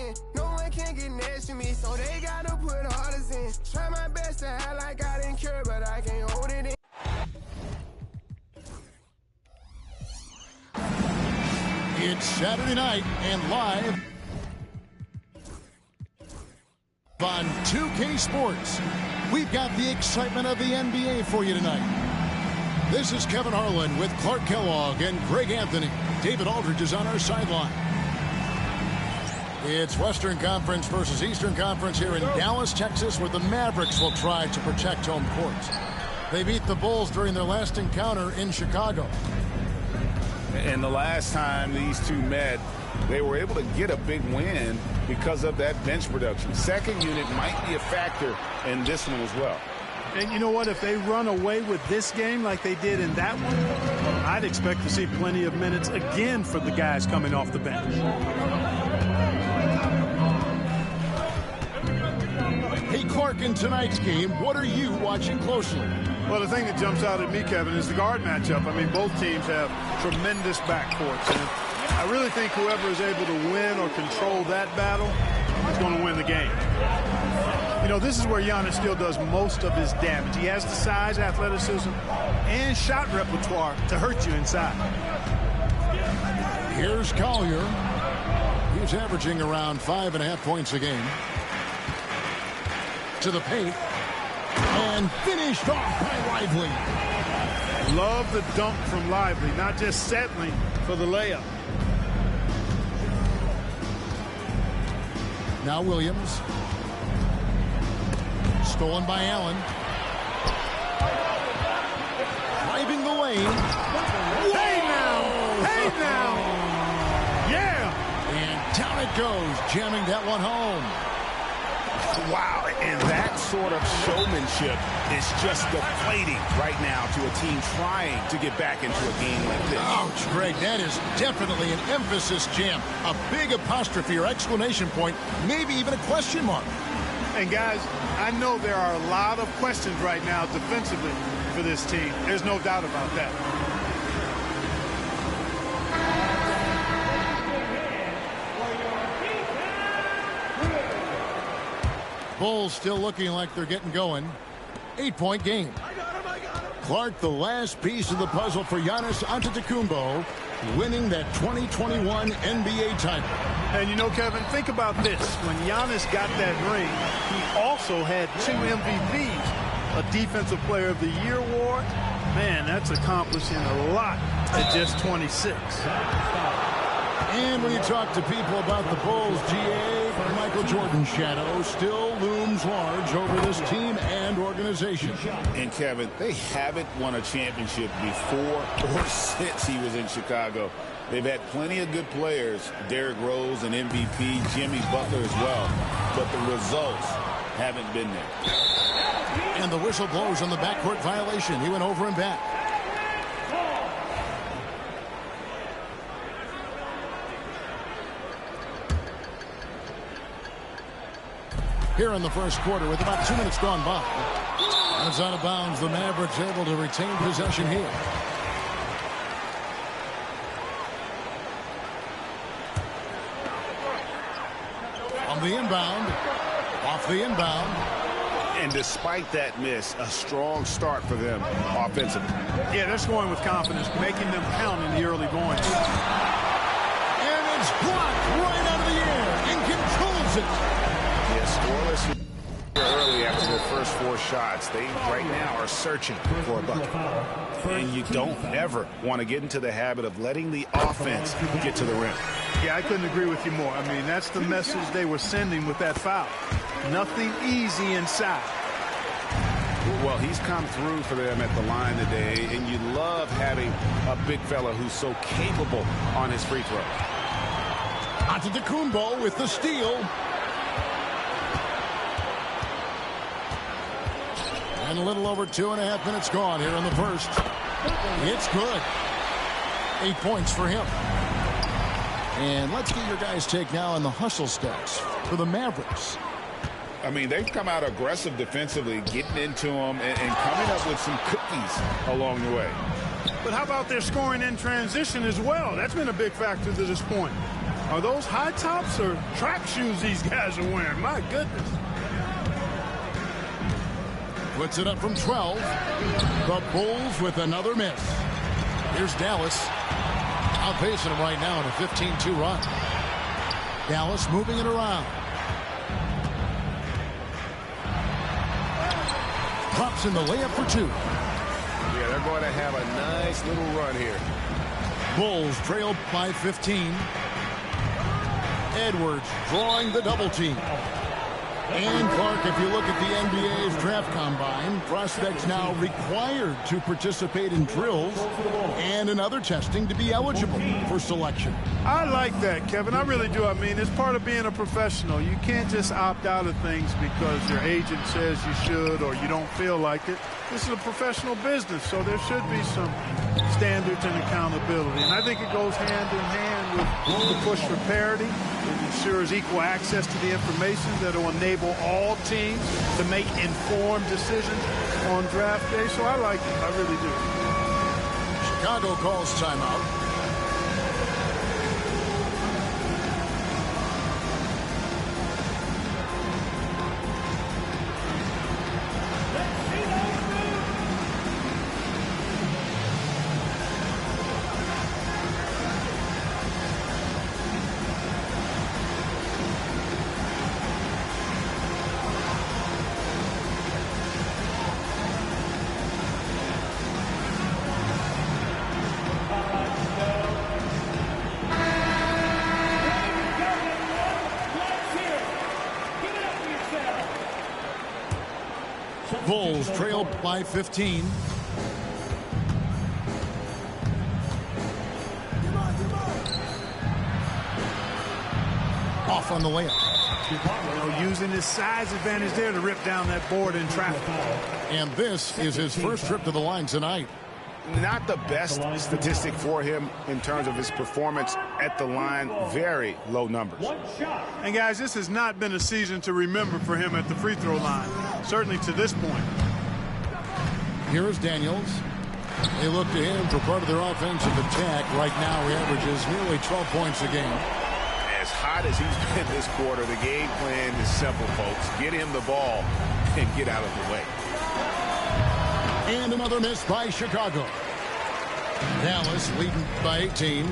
in. No one can get next to me, so they gotta put orders in. Try my best to act like I didn't care, but I can't hold it in. It's Saturday night and live on 2K Sports. We've got the excitement of the NBA for you tonight. This is Kevin Harlan with Clark Kellogg and Greg Anthony. David Aldridge is on our sideline. It's Western Conference versus Eastern Conference here in Dallas, Texas, where the Mavericks will try to protect home court. They beat the Bulls during their last encounter in Chicago. And the last time these two met, they were able to get a big win because of that bench production. Second unit might be a factor in this one as well. And you know what? If they run away with this game like they did in that one, I'd expect to see plenty of minutes again for the guys coming off the bench. Hey, Clark, in tonight's game, what are you watching closely? Well, the thing that jumps out at me, Kevin, is the guard matchup. I mean, both teams have tremendous backcourts. And I really think whoever is able to win or control that battle is going to win the game. You know, this is where Giannis still does most of his damage. He has the size, athleticism, and shot repertoire to hurt you inside. Here's Collier. He's averaging around 5.5 points a game. To the paint. And finished off by Lively. Love the dunk from Lively, not just settling for the layup. Now Williams. Stolen by Allen. Driving the lane. Hey now! Hey now! Yeah! And down it goes, jamming that one home. Wow, and that sort of showmanship is just deflating right now to a team trying to get back into a game like this. Ouch, Greg, that is definitely an emphasis jam. A big apostrophe or exclamation point, maybe even a question mark. And guys, I know there are a lot of questions right now defensively for this team. There's no doubt about that. Bulls still looking like they're getting going. 8-point game. Clark, the last piece of the puzzle for Giannis Antetokounmpo, winning that 2021 NBA title. And you know, Kevin, think about this. When Giannis got that ring, he also had 2 MVPs, a Defensive Player of the Year award. Man, that's accomplishing a lot at just 26. And when you talk to people about the Bulls, GA, Michael Jordan's shadow still looms large over this team and organization. And Kevin, they haven't won a championship before or since he was in Chicago. They've had plenty of good players, Derrick Rose, an MVP, Jimmy Butler as well, but the results haven't been there. And the whistle blows on the backcourt violation. He went over and back. Here in the first quarter with about 2 minutes gone by. It's out of bounds. The Mavericks able to retain possession here. On the inbound. Off the inbound. And despite that miss, a strong start for them offensively. Yeah, they're scoring with confidence, making them count in the early going. And it's blocked right out of the air and controls it. Scoreless early after their first 4 shots. They right now are searching for a bucket. And you don't ever want to get into the habit of letting the offense get to the rim. Yeah, I couldn't agree with you more. I mean, that's the message they were sending with that foul. Nothing easy inside. Well, he's come through for them at the line today, and you love having a big fella who's so capable on his free throw. Antetokounmpo with the steal. And a little over 2.5 minutes gone here in the first. It's good. 8 points for him. And let's get your guys' take now on the hustle stats for the Mavericks. I mean, they've come out aggressive defensively, getting into them and coming up with some cookies along the way. But how about their scoring in transition as well? That's been a big factor to this point. Are those high tops or track shoes these guys are wearing? My goodness. Puts it up from 12. The Bulls with another miss. Here's Dallas. Outpacing him right now in a 15-2 run. Dallas moving it around. Drops in the layup for 2. Yeah, they're going to have a nice little run here. Bulls trailed by 15. Edwards drawing the double team. And Clark, if you look at the NBA's draft combine, prospects now required to participate in drills and in other testing to be eligible for selection. I like that, Kevin. I really do. I mean, it's part of being a professional. You can't just opt out of things because your agent says you should or you don't feel like it. This is a professional business, so there should be some standards and accountability. And I think it goes hand in hand with the push for parity. It ensures equal access to the information that will enable all teams to make informed decisions on draft day. So I like it. I really do. Chicago calls timeout. Bulls trail by 15. Off on the layup. Using his size advantage there to rip down that board in traffic. And this is his first trip to the line tonight. Not the best statistic for him in terms of his performance at the line. Very low numbers. And guys, this has not been a season to remember for him at the free throw line. Certainly to this point. Here is Daniels. They look to him for part of their offensive attack. Right now he averages nearly 12 points a game. As hot as he's been this quarter, the game plan is simple, folks. Get him the ball and get out of the way. And another miss by Chicago. Dallas leading by 18.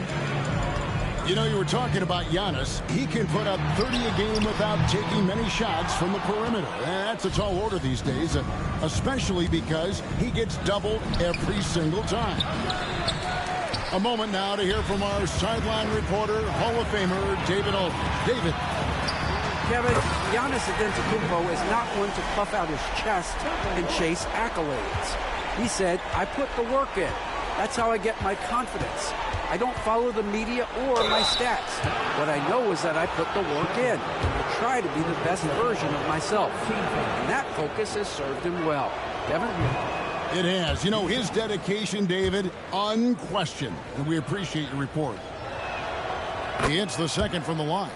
You know, you were talking about Giannis. He can put up 30 a game without taking many shots from the perimeter. That's a tall order these days, especially because he gets doubled every single time. A moment now to hear from our sideline reporter, Hall of Famer David Aldridge. David. Kevin, Giannis Antetokounmpo is not one to puff out his chest and chase accolades. He said, I put the work in. That's how I get my confidence. I don't follow the media or my stats. What I know is that I put the work in. I try to be the best version of myself. And that focus has served him well. Kevin? It has. You know, his dedication, David, unquestioned. And we appreciate your report. He hits the second from the line.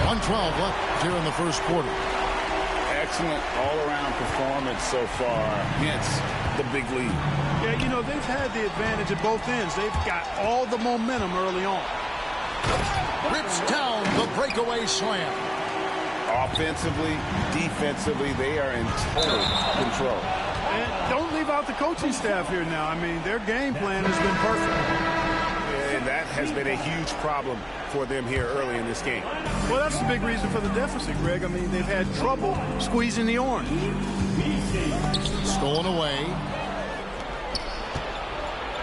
1:12 left here in the first quarter. Excellent all-around performance so far, hence the big lead. Yeah, you know, they've had the advantage at both ends. They've got all the momentum early on. Rips down the breakaway slam. Offensively, defensively, they are in total control. And don't leave out the coaching staff here now. I mean, their game plan has been perfect. And that has been a huge problem for them here early in this game. Well, that's the big reason for the deficit, Greg. I mean, they've had trouble squeezing the orange. Stolen away.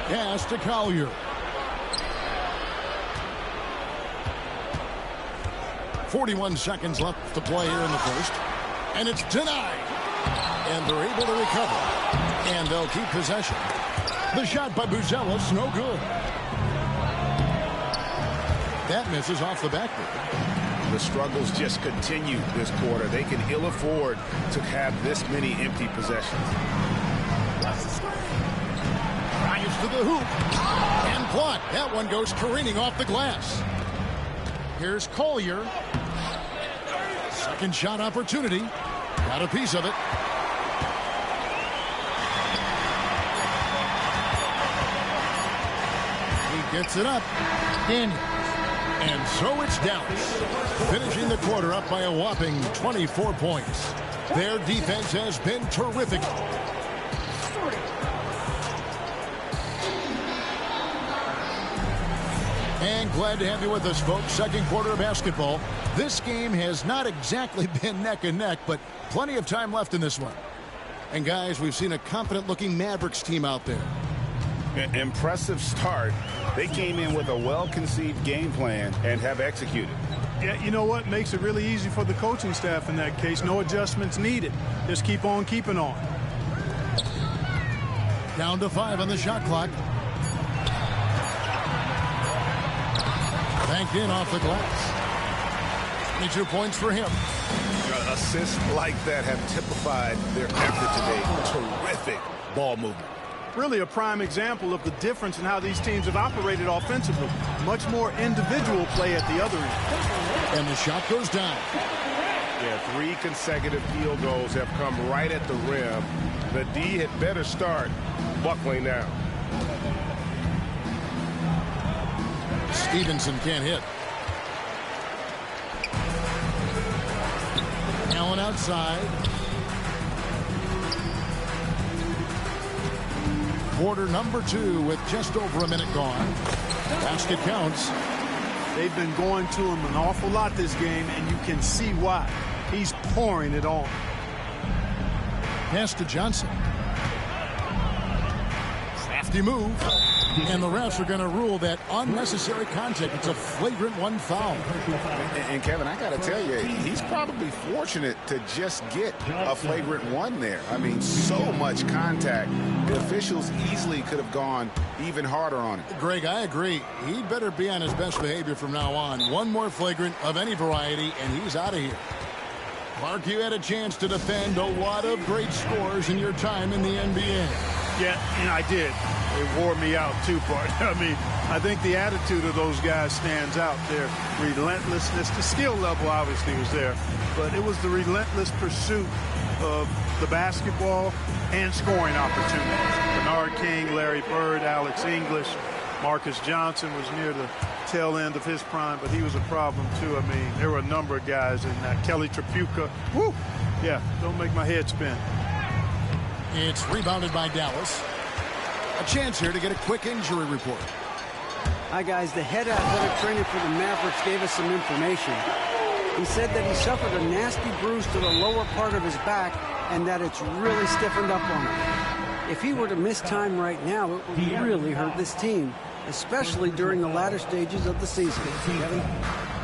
Pass to Collier. 41 seconds left to play here in the first. And it's denied. And they're able to recover. And they'll keep possession. The shot by Buzelis, no good. That misses off the backboard. The struggles just continue this quarter. They can ill afford to have this many empty possessions. Drives to the hoop. And blocked. That one goes careening off the glass. Here's Collier. Second shot opportunity. Got a piece of it. Gets it up. Daniels. And so it's Dallas, finishing the quarter up by a whopping 24 points. Their defense has been terrific. And glad to have you with us, folks. Second quarter of basketball. This game has not exactly been neck and neck, but plenty of time left in this one. And guys, we've seen a confident-looking Mavericks team out there. Impressive start. They came in with a well-conceived game plan and have executed. Yeah, you know what? Makes it really easy for the coaching staff in that case. No adjustments needed. Just keep on keeping on. Down to 5 on the shot clock. Banked in off the glass. 22 points for him. Assists like that have typified their effort today. Terrific ball movement. Really a prime example of the difference in how these teams have operated offensively. Much more individual play at the other end. And the shot goes down. Yeah, 3 consecutive field goals have come right at the rim. The D had better start buckling now. Stevenson can't hit. Allen outside. Quarter number 2 with just over a minute gone. Basket counts. They've been going to him an awful lot this game, and you can see why. He's pouring it on. Pass to Johnson. Crafty move. And the refs are going to rule that unnecessary contact. It's a flagrant 1 foul. And Kevin, I got to tell you, he's probably fortunate to just get a flagrant 1 there. I mean, so much contact. The officials easily could have gone even harder on it. Greg, I agree. He'd better be on his best behavior from now on. One more flagrant of any variety, and he's out of here. Mark, you had a chance to defend a lot of great scores in your time in the NBA. Yeah, and I did. It wore me out too, Bart. I mean, I think the attitude of those guys stands out. Their relentlessness, the skill level obviously was there, but it was the relentless pursuit of the basketball and scoring opportunities. Bernard King, Larry Bird, Alex English, Marcus Johnson was near the tail end of his prime, but he was a problem too. I mean, there were a number of guys in that. Kelly Tripucka. Woo! Yeah, don't make my head spin. It's rebounded by Dallas. A chance here to get a quick injury report. Hi, guys. The head athletic trainer for the Mavericks gave us some information. He said that he suffered a nasty bruise to the lower part of his back and that it's really stiffened up on him. If he were to miss time right now, it would really hurt this team, especially during the latter stages of the season. Kevin?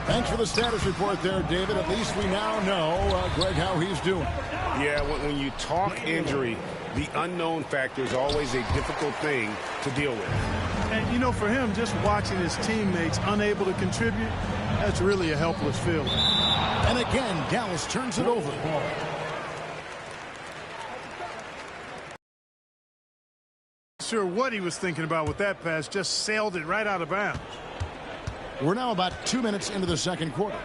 Thanks for the status report there, David. At least we now know, Greg, how he's doing. Yeah, when you talk injury, the unknown factor is always a difficult thing to deal with. And, you know, for him, just watching his teammates unable to contribute, that's really a helpless feeling. And again, Dallas turns it over. Sure what he was thinking about with that pass, just sailed it right out of bounds. We're now about 2 minutes into the second quarter.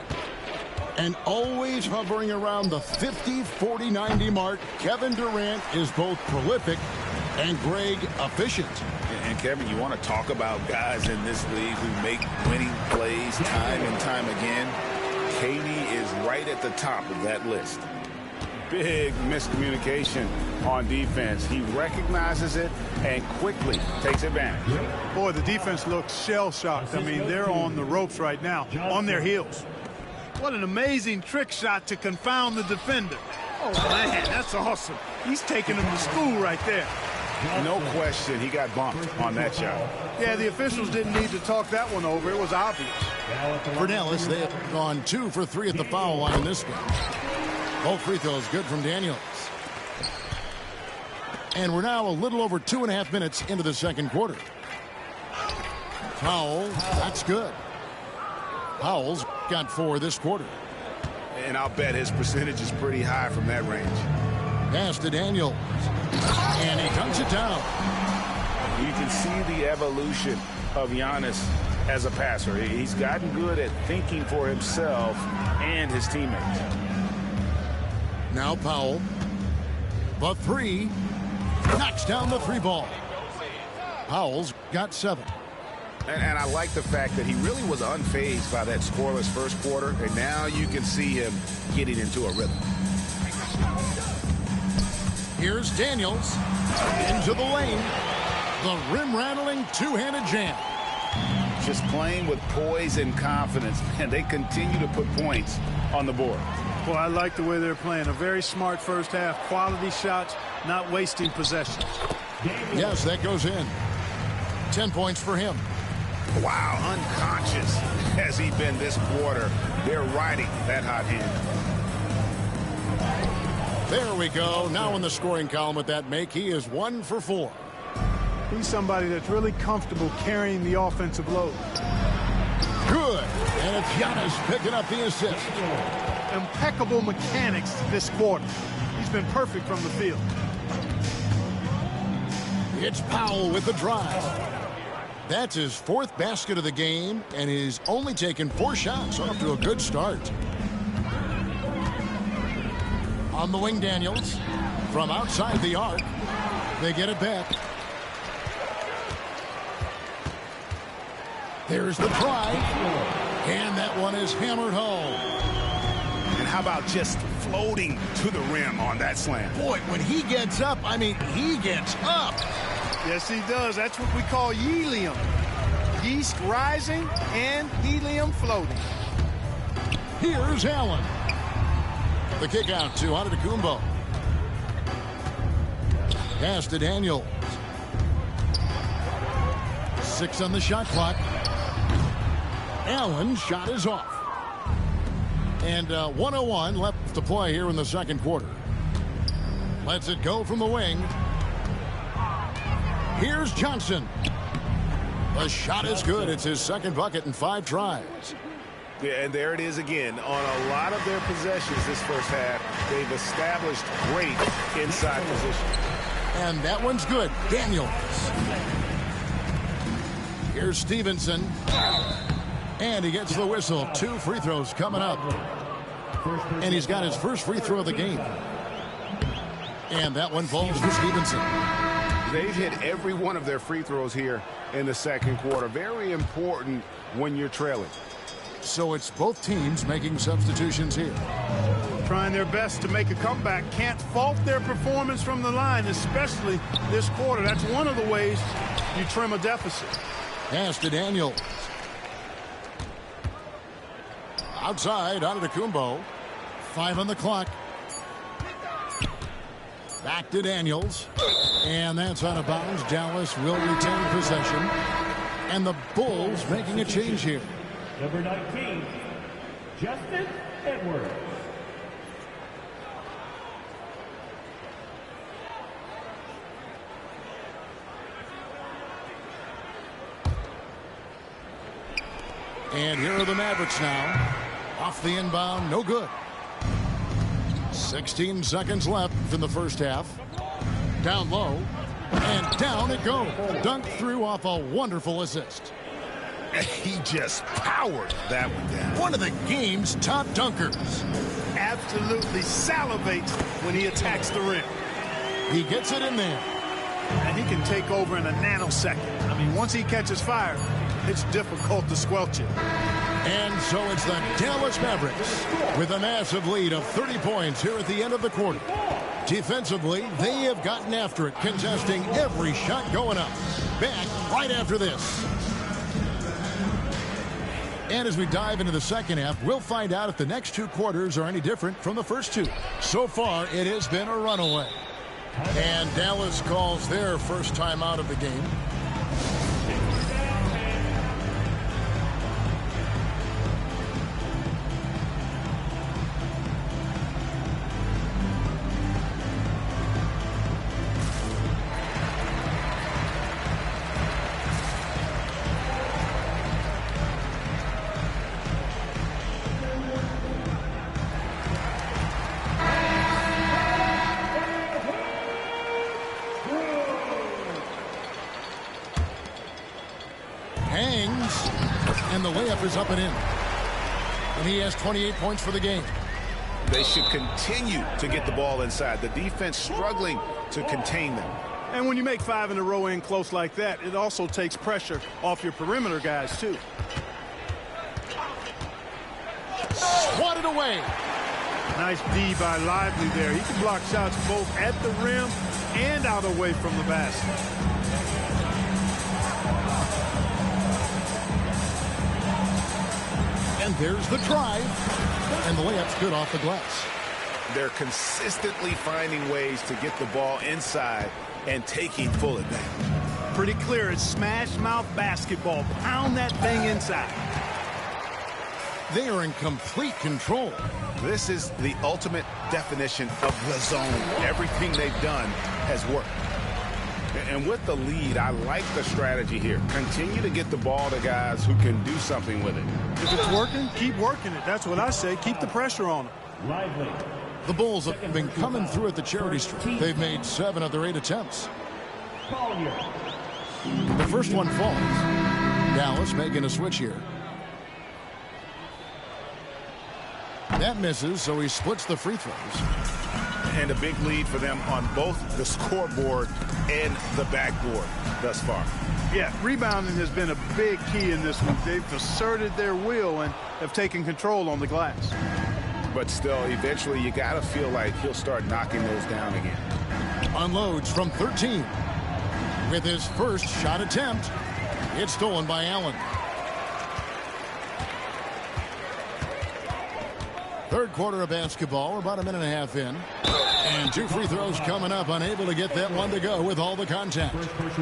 And always hovering around the 50, 40, 90 mark, Kevin Durant is both prolific and, Greg, efficient. And Kevin, you want to talk about guys in this league who make winning plays time and time again? KD is right at the top of that list. Big miscommunication on defense. He recognizes it and quickly takes advantage. Boy, the defense looks shell-shocked. I mean, they're on the ropes right now, on their heels. What an amazing trick shot to confound the defender. Oh, man, that's awesome. He's taking him to school right there. No question, he got bumped on that shot. Yeah, the officials didn't need to talk that one over. It was obvious. For Dallas, they have gone 2 for 3 at the foul line in this one. Both free throws good from Daniels. And we're now a little over 2.5 minutes into the second quarter. Powell, that's good. Powell's got 4 this quarter. And I'll bet his percentage is pretty high from that range. Pass to Daniels. And he dunks it down. You can see the evolution of Giannis as a passer. He's gotten good at thinking for himself and his teammates. Now Powell. The 3. Knocks down the 3 ball. Powell's got 7. And I like the fact that he really was unfazed by that scoreless first quarter, and now you can see him getting into a rhythm. Here's Daniels into the lane. The rim-rattling two-handed jam. Just playing with poise and confidence, and they continue to put points on the board. Well, I like the way they're playing. A very smart first half. Quality shots, not wasting possessions. Yes, that goes in. 10 points for him. Wow, unconscious has he been this quarter. They're riding that hot hand. There we go. Now in the scoring column with that make, he is 1 for 4. He's somebody that's really comfortable carrying the offensive load. Good. And it's Giannis picking up the assist. Impeccable mechanics this quarter. He's been perfect from the field. It's Powell with the drive. That's his 4th basket of the game, and he's only taken 4 shots. Off to a good start. On the wing, Daniels. From outside the arc. They get it back. There's the try. And that one is hammered home. And how about just floating to the rim on that slam? Boy, when he gets up, I mean, he gets up. Yes, he does. That's what we call helium. Yeast rising and helium floating. Here's Allen. The kick out to Antetokounmpo. Pass to Daniels. 6 on the shot clock. Allen's shot is off. And 1:01 left to play here in the second quarter. Lets it go from the wing. Here's Johnson. The shot is good. It's his second bucket in 5 tries. Yeah, and there it is again. On a lot of their possessions this first half, they've established great inside position. And that one's good. Daniels. Here's Stevenson. And he gets the whistle. 2 free throws coming up. And he's got his first free throw of the game. And that one falls for Stevenson. They've hit every one of their free throws here in the second quarter. Very important when you're trailing. So it's both teams making substitutions here. Trying their best to make a comeback. Can't fault their performance from the line, especially this quarter. That's one of the ways you trim a deficit. Pass to Daniels. Outside, Antetokounmpo. 5 on the clock. Back to Daniels. And that's out of bounds. Dallas will retain possession. And the Bulls making a change here. Number 19, Justin Edwards. And here are the Mavericks now. Off the inbound, no good. 16 seconds left in the first half. Down low. And down it goes. Dunked through off a wonderful assist. He just powered that one down. One of the game's top dunkers. Absolutely salivates when he attacks the rim. He gets it in there. And he can take over in a nanosecond. I mean, once he catches fire, it's difficult to squelch it. And so it's the Dallas Mavericks with a massive lead of 30 points here at the end of the quarter. Defensively, they have gotten after it, contesting every shot going up. Back right after this. And as we dive into the second half, we'll find out if the next 2 quarters are any different from the first 2. So far, it has been a runaway. And Dallas calls their first time out of the game. And the layup is up and in. And he has 28 points for the game. They should continue to get the ball inside. The defense struggling to contain them. And when you make 5 in a row in close like that, it also takes pressure off your perimeter guys, too. Swatted away. Nice D by Lively there. He can block shots both at the rim and out away from the basket. And there's the drive. And the layup's good off the glass. They're consistently finding ways to get the ball inside and taking full advantage. Pretty clear. It's smash mouth basketball. Pound that thing inside. They are in complete control. This is the ultimate definition of the zone. Everything they've done has worked. And with the lead, I like the strategy here. Continue to get the ball to guys who can do something with it. If it's working, keep working it. That's what I say. Keep the pressure on them. Lively. The Bulls have been coming through at the charity stripe. They've made 7 of their 8 attempts. Collier. The first one falls. Dallas making a switch here. That misses, so he splits the free throws. And a big lead for them on both the scoreboard and the backboard thus far. Yeah, rebounding has been a big key in this one. They've asserted their will and have taken control on the glass. But still, eventually you got to feel like he'll start knocking those down again. Unloads from 13. With his first shot attempt, it's stolen by Allen. Third quarter of basketball, about a minute and a half in. And 2 free throws coming up, unable to get that one to go with all the contact.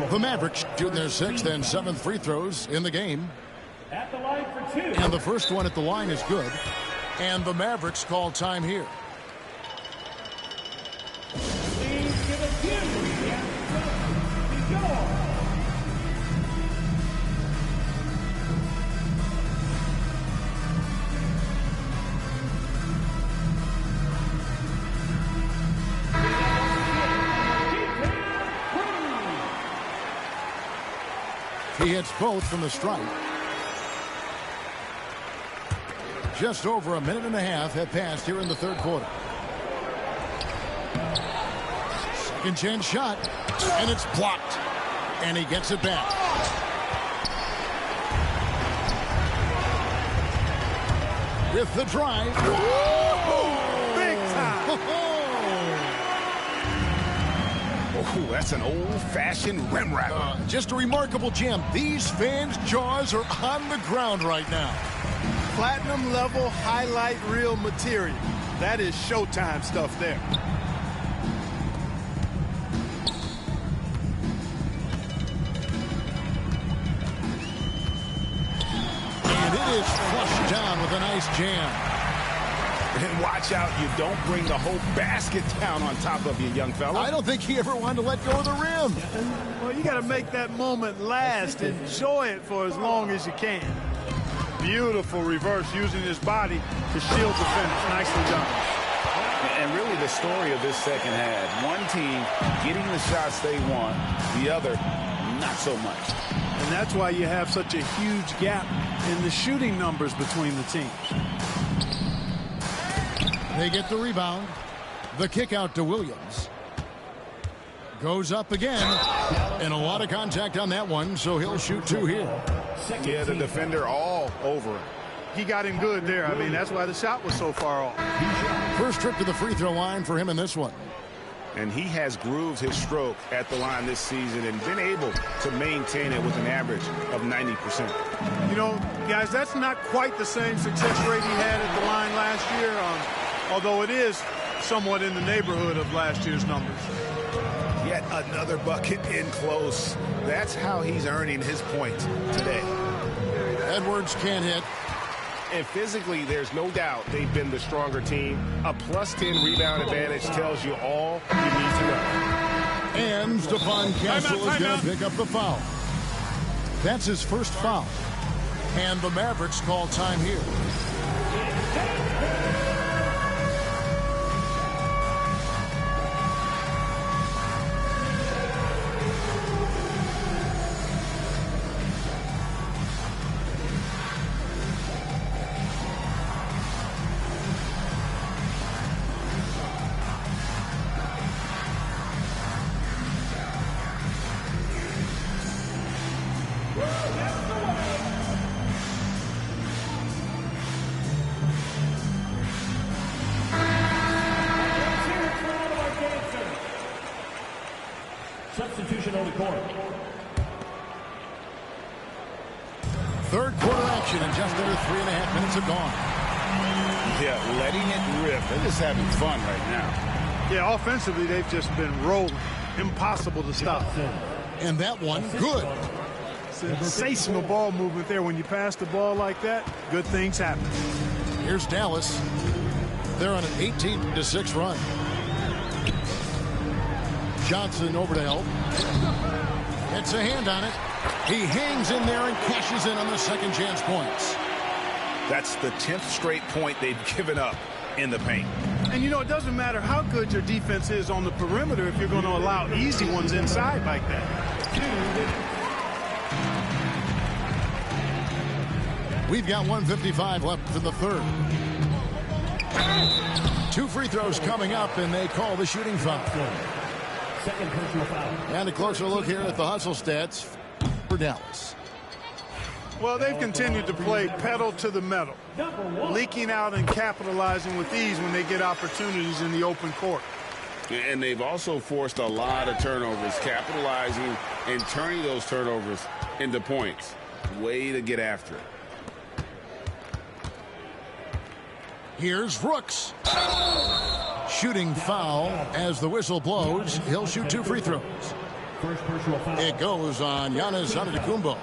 The Mavericks shooting their 6th and 7th free throws in the game. At the line for 2. And the first one at the line is good. And the Mavericks call time here. Please give it to the He hits both from the stripe. Just over a minute and a half have passed here in the third quarter. Second chance shot, and it's blocked. And he gets it back. With the drive. Big time. Oh, that's an old-fashioned rim wrapper. Just a remarkable jam. These fans' jaws are on the ground right now. Platinum level highlight reel material. That is Showtime stuff there. And it is flushed down with a nice jam. And watch out, you don't bring the whole basket down on top of you, young fella. I don't think he ever wanted to let go of the rim. Well, you got to make that moment last. Enjoy it for as long as you can. Beautiful reverse using his body to shield the finish. Nicely done. And really the story of this second half. One team getting the shots they want, the other not so much. And that's why you have such a huge gap in the shooting numbers between the teams. They get the rebound. The kick out to Williams. Goes up again. And a lot of contact on that one, so he'll shoot 2 here. Yeah, the defender all over him. He got him good there. I mean, that's why the shot was so far off. First trip to the free throw line for him in this one. And he has grooved his stroke at the line this season and been able to maintain it with an average of 90%. You know, guys, that's not quite the same success rate he had at the line last year, although it is somewhat in the neighborhood of last year's numbers. Yet another bucket in close. That's how he's earning his points today. Edwards can't hit. And physically, there's no doubt they've been the stronger team. A +10 rebound advantage tells you all you need to know. And Stephon Castle is going to pick up the foul. That's his first foul. And the Mavericks call time here. Substitution on the court. Third quarter action, and just under 3.5 minutes have gone. Yeah, letting it rip. They're just having fun right now. Yeah, offensively, they've just been rolling. Impossible to stop. And that one, good. Sensational ball movement there. When you pass the ball like that, good things happen. Here's Dallas. They're on an 18-6 run. Johnson over to help. Gets a hand on it. He hangs in there and cashes in on the second chance points. That's the 10th straight point they've given up in the paint. And, you know, it doesn't matter how good your defense is on the perimeter if you're going to allow easy ones inside like that. We've got 1:55 left in the third. 2 free throws coming up, and they call the shooting foul. Second personal foul. And a closer look here at the hustle stats for Dallas. Well, they've continued to play pedal to the metal, leaking out and capitalizing with ease when they get opportunities in the open court. And they've also forced a lot of turnovers, capitalizing and turning those turnovers into points. Way to get after it. Here's Brooks. Shooting foul as the whistle blows. He'll shoot 2 free throws. First personal foul. It goes on Giannis Antetokounmpo.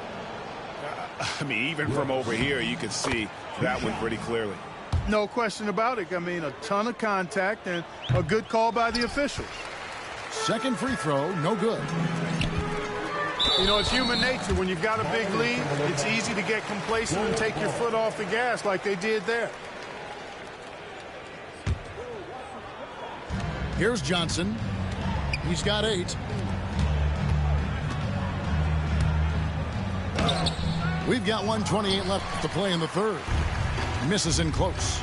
I mean, even from over here, you can see that one pretty clearly. No question about it. I mean, a ton of contact and a good call by the official. Second free throw, no good. You know, it's human nature. When you've got a big lead, it's easy to get complacent and take your foot off the gas like they did there. Here's Johnson. He's got 8. We've got 1:28 left to play in the third. Misses in close.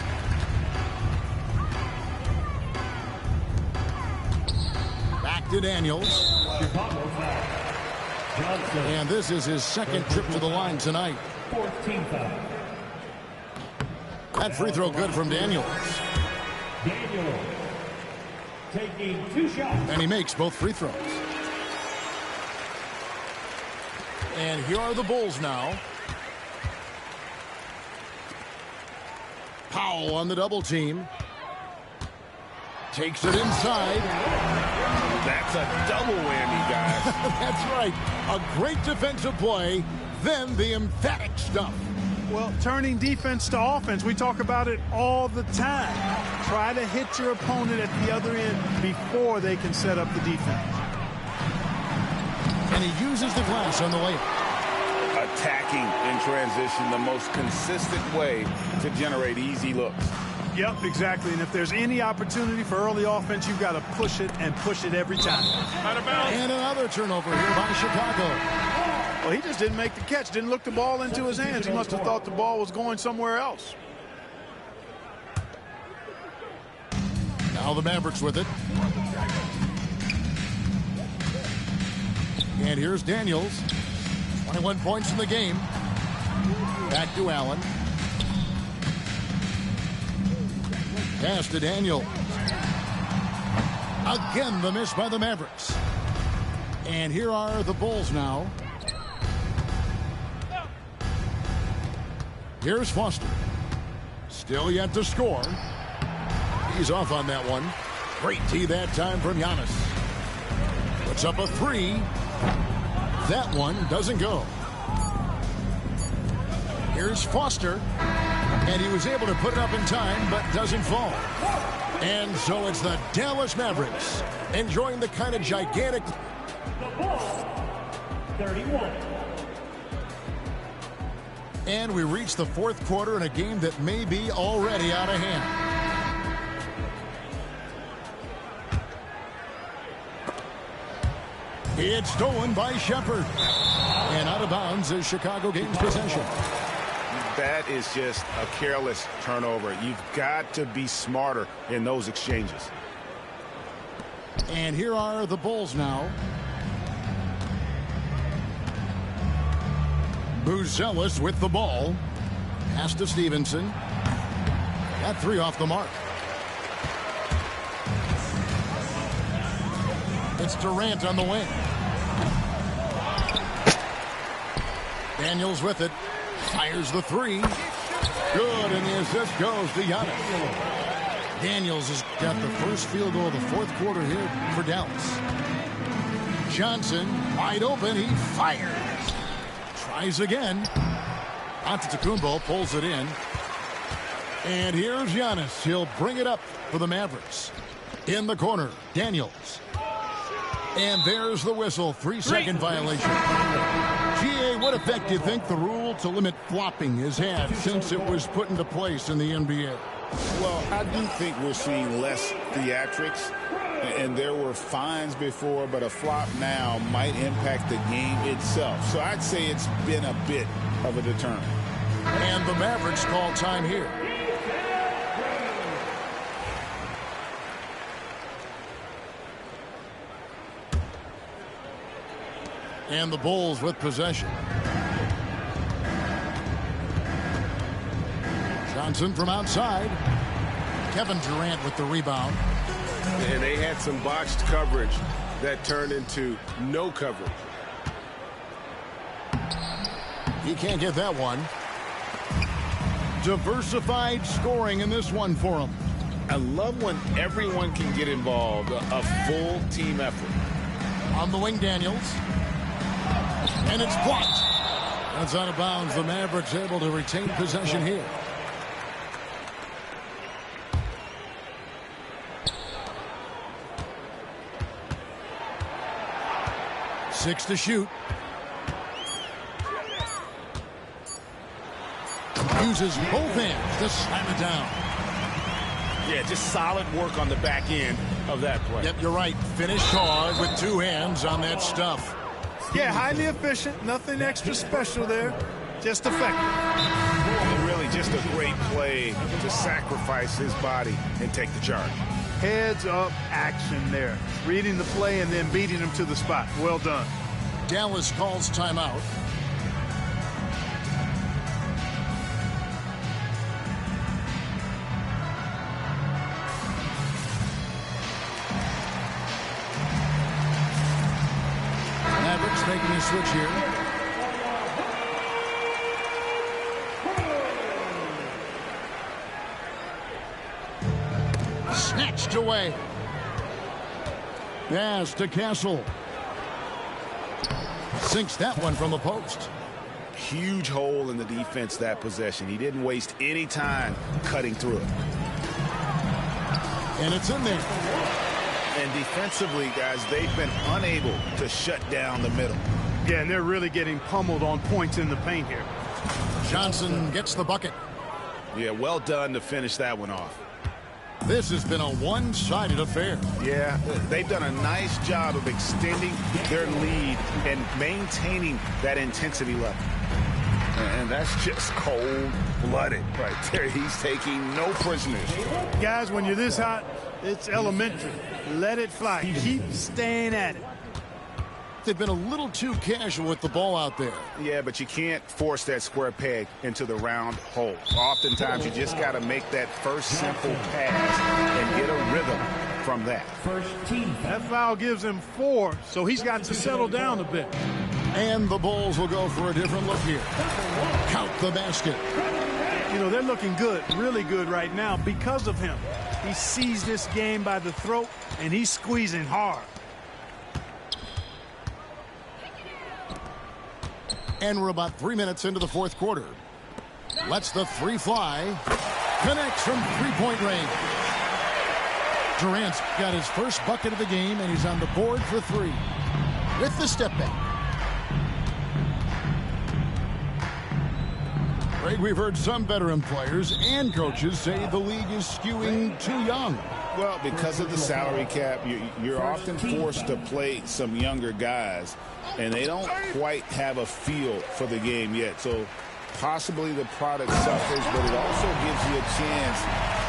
Back to Daniels. Chicago foul. Johnson. And this is his second trip to the line tonight. 14th foul. That free throw good from Daniels. Daniel taking 2 shots. And he makes both free throws. And here are the Bulls now. Powell on the double team. Takes it inside. That's a double whammy, guys. That's right. A great defensive play, then the emphatic stuff. Well, turning defense to offense, we talk about it all the time. Try to hit your opponent at the other end before they can set up the defense. And he uses the glass on the layup. Attacking in transition, the most consistent way to generate easy looks. Yep, exactly. And if there's any opportunity for early offense, you've got to push it and push it every time. And another turnover here by Chicago. Well, he just didn't make the catch, didn't look the ball into his hands. He must have thought the ball was going somewhere else. Now the Mavericks with it. And here's Daniels. 21 points in the game. Back to Allen. Pass to Daniels. Again, the miss by the Mavericks. And here are the Bulls now. Here's Foster. Still yet to score. He's off on that one. Great tee that time from Giannis. Puts up a 3. That one doesn't go. Here's Foster. And he was able to put it up in time, but doesn't fall. And so it's the Dallas Mavericks enjoying the kind of gigantic... The Bulls, 31. And we reach the fourth quarter in a game that may be already out of hand. It's stolen by Shepherd. And out of bounds as Chicago gains possession. That is just a careless turnover. You've got to be smarter in those exchanges. And here are the Bulls now. Buzelis with the ball. Pass to Stevenson. Got 3 off the mark. It's Durant on the wing. Daniels with it. Fires the 3. Good, and the assist goes to Giannis. Daniels has got the first field goal of the fourth quarter here for Dallas. Johnson, wide open. He fires. Tries again. Antetokounmpo pulls it in. And here's Giannis. He'll bring it up for the Mavericks. In the corner, Daniels. And there's the whistle. 3-second violation. GA, what effect do you think the rule to limit flopping has had since it was put into place in the NBA? Well, I do think we're seeing less theatrics. And there were fines before, but a flop now might impact the game itself. So I'd say it's been a bit of a deterrent. And the Mavericks call time here. And the Bulls with possession. Johnson from outside. Kevin Durant with the rebound. And they had some botched coverage that turned into no coverage. He can't get that one. Diversified scoring in this one for him. I love when everyone can get involved, a full team effort. On the wing, Daniels. And it's blocked. That's out of bounds. The Mavericks able to retain possession here. Six to shoot. Uses both hands to slam it down. Yeah, just solid work on the back end of that play. Yep, you're right. Finished hard with 2 hands on that stuff. Yeah, highly efficient. Nothing extra special there. Just effective. And really just a great play to sacrifice his body and take the charge. Heads up action there. Reading the play and then beating him to the spot. Well done. Dallas calls timeout. Mavericks making a switch here. Snatched away. Pass to Castle. Sinks that one from the post. Huge hole in the defense that possession. He didn't waste any time cutting through it. And it's in there. And defensively, guys, they've been unable to shut down the middle. Yeah, and they're really getting pummeled on points in the paint here. Johnson gets the bucket. Yeah, well done to finish that one off. This has been a one-sided affair. Yeah, they've done a nice job of extending their lead and maintaining that intensity level. And that's just cold-blooded right there. He's taking no prisoners. Guys, when you're this hot, it's elementary. Let it fly. Keep staying at it. They've been a little too casual with the ball out there. Yeah, but you can't force that square peg into the round hole. Oftentimes, you just got to make that first simple pass and get a rhythm from that. First team. That foul gives him 4, so he's got to settle down a bit. And the Bulls will go for a different look here. Count the basket. You know, they're looking good, really good right now because of him. He seized this game by the throat, and he's squeezing hard. And we're about 3 minutes into the fourth quarter. Lets the 3 fly. Connects from three-point range. Durant's got his first bucket of the game, and he's on the board for 3. With the step back. Greg, we've heard some veteran players and coaches say the league is skewing too young. Well, because of the salary cap, you're often forced to play some younger guys, and they don't quite have a feel for the game yet. So possibly the product suffers, but it also gives you a chance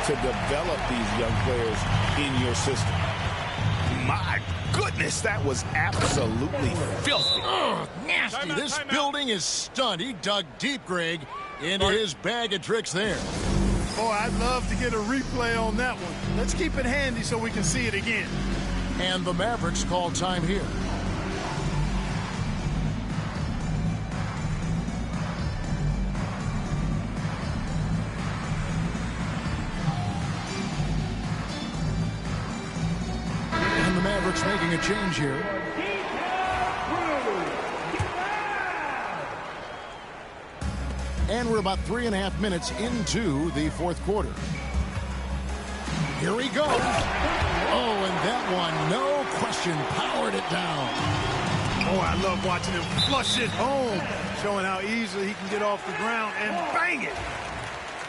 to develop these young players in your system. My goodness. goodness, that was absolutely filthy. Oh, nasty. This building is stunned. He dug deep, Greg, into his bag of tricks there. Boy, I'd love to get a replay on that one. Let's keep it handy so we can see it again. And the Mavericks call time here. And the Mavericks making a change here. And we're about 3.5 minutes into the fourth quarter. Here he goes. Oh, and that one, no question, powered it down. Oh, I love watching him flush it home, showing how easily he can get off the ground and bang it.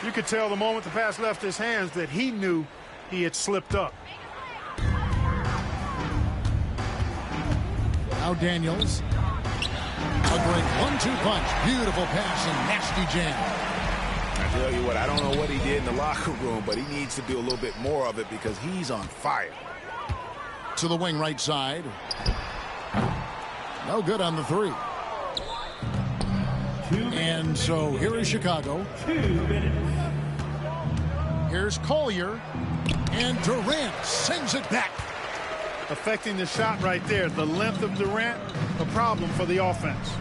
You could tell the moment the pass left his hands that he knew he had slipped up. Now Daniels. A great 1-2 punch. Beautiful pass and nasty jam. I tell you what, I don't know what he did in the locker room, but he needs to do a little bit more of it because he's on fire. To the wing right side. No good on the three. And so here is Chicago. 2 minutes. Here's Collier. And Durant sends it back. Affecting the shot right there. The length of Durant, a problem for the offense.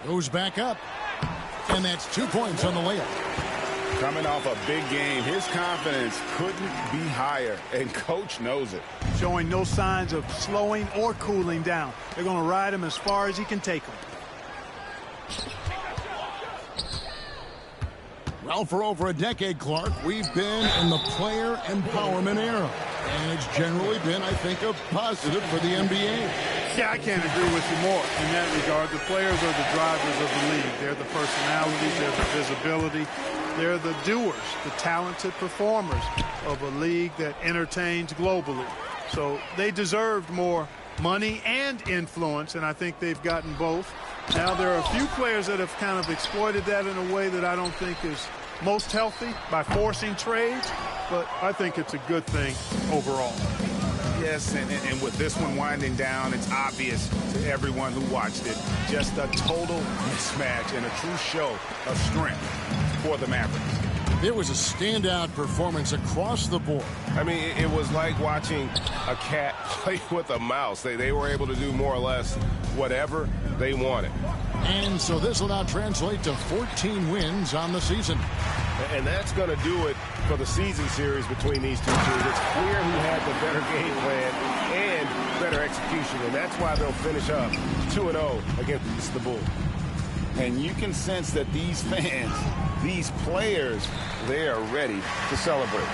Goes back up. And that's 2 points on the layup. Coming off a big game, his confidence couldn't be higher, and Coach knows it. Showing no signs of slowing or cooling down. They're going to ride him as far as he can take him. Well, for over a decade, Clark, we've been in the player empowerment era. And it's generally been, I think, a positive for the NBA. Yeah, I can't agree with you more in that regard. The players are the drivers of the league. They're the personalities, they're the visibility, they're the doers, the talented performers of a league that entertains globally. So they deserved more money and influence, and I think they've gotten both. Now, there are a few players that have kind of exploited that in a way that I don't think is most healthy by forcing trades, but I think it's a good thing overall. Yes, and with this one winding down, it's obvious to everyone who watched it. Just a total mismatch and a true show of strength for the Mavericks. There was a standout performance across the board. I mean, it was like watching a cat play with a mouse. They were able to do more or less whatever they wanted. And so this will now translate to 14 wins on the season. And that's going to do it for the season series between these two teams. It's clear who had the better game plan and better execution, and that's why they'll finish up 2-0 against the Bulls. And you can sense that these fans, these players, they are ready to celebrate.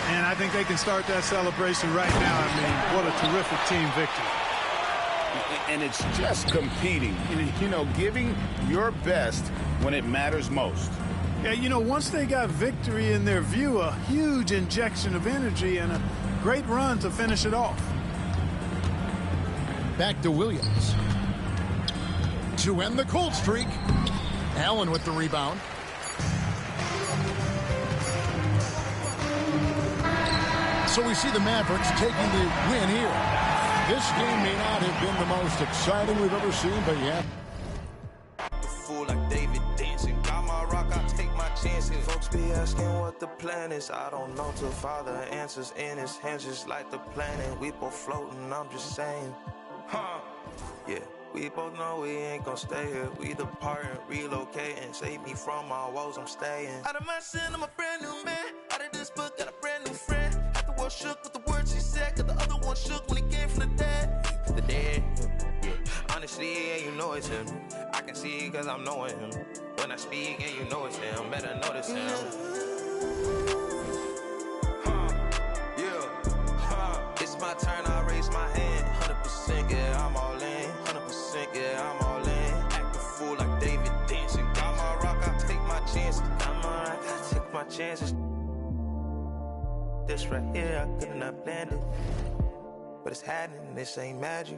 And I think they can start that celebration right now. I mean, what a terrific team victory. And it's just competing, you know, giving your best when it matters most. Yeah, you know, once they got victory in their view, a huge injection of energy and a great run to finish it off. Back to Williams. To end the cold streak. Allen with the rebound. So we see the Mavericks taking the win here. This game may not have been the most exciting we've ever seen, but yeah. Fool like David dancing. Got my rock, I take my chances. Folks be asking what the plan is. I don't know till Father answers in his hands just like the planet. We both floating, I'm just saying. Yeah. We both know we ain't gon' stay here. We departing, relocating. Save me from my woes, I'm staying. Out of my sin, I'm a brand new man. Out of this book, got a brand new friend. Half the world shook with the words she said, cause the other one shook when he came from the dead. The dead, yeah. Honestly, yeah, you know it's him. I can see it cause I'm knowing him. When I speak, yeah, you know it's him. Better notice him. It's my turn, I raise my hand. 100%, yeah, I'm all in. 100%, yeah, I'm all in. Act a fool like David dancing. Got my rock, I take my chances. Got my rock, I take my chances. This right here, I couldn't have planned it. But it's happening, this ain't magic.